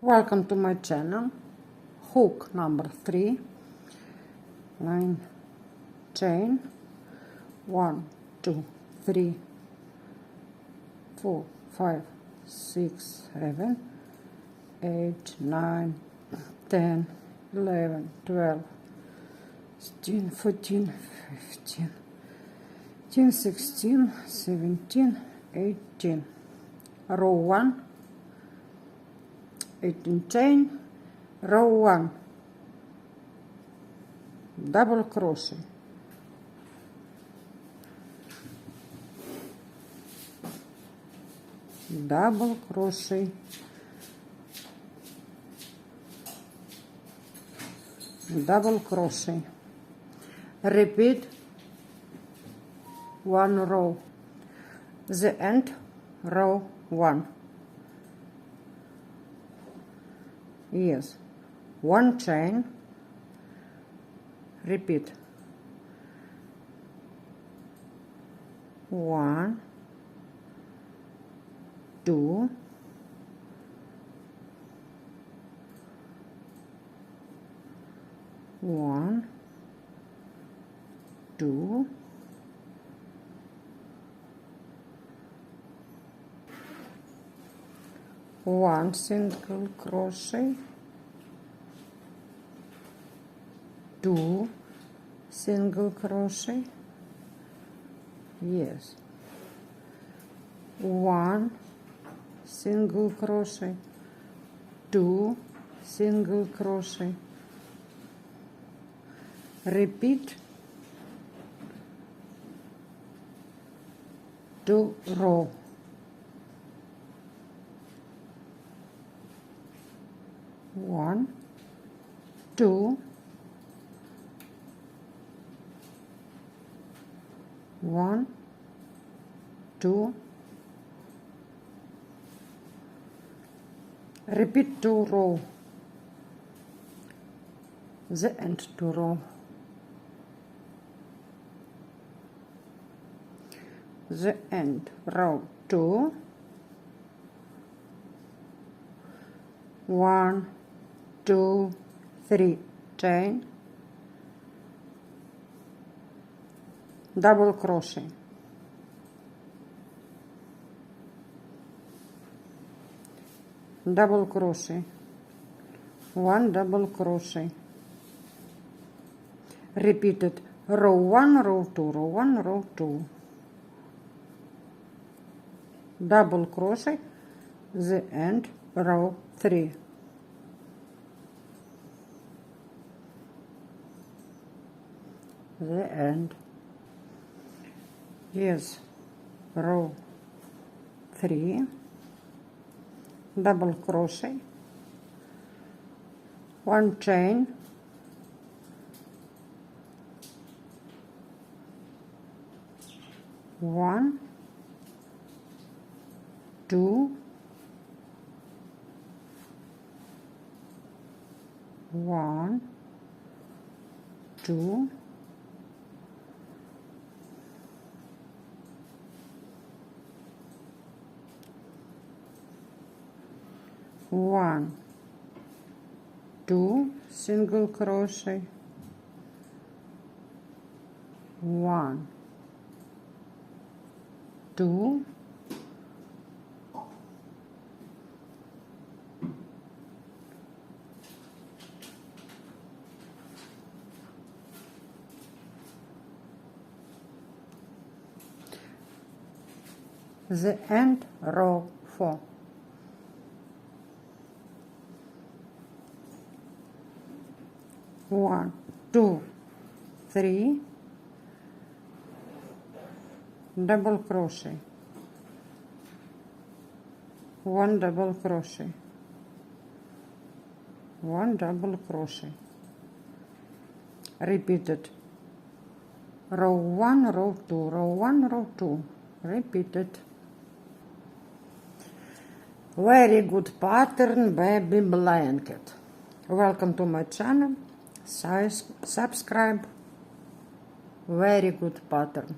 Welcome to my channel. Hook number 3, 9 chain, 1 2 3 4 5 6 7 8 9 10 11 12 13 14 15 16 17 18. Row 1, 18 chain, row 1, double crochet, double crochet, double crochet. Repeat one row, the end row 1. Yes, one chain, repeat, 1 2 1 2 1 single crochet, 2 single crochet, yes, 1 single crochet, 2 single crochet. Repeat 2 row. 1 2 1 2. Repeat 2 row, the end 2 row, the end row 2, 1 2 3 chain, double crochet, double crochet, 1 double crochet. Repeated row 1 row 2 row 1 row 2, double crochet, the end row 3. The end. Yes, row 3, double crochet, 1 chain, 1 2 1 2 1 2 single crochet, 1 2 the end row 4. 1 2 3 double crochet, 1 double crochet, 1 double crochet. Repeated row 1 row 2 row 1 row 2. Repeated. Very good pattern, baby blanket. Welcome to my channel. Subscribe. Very good pattern.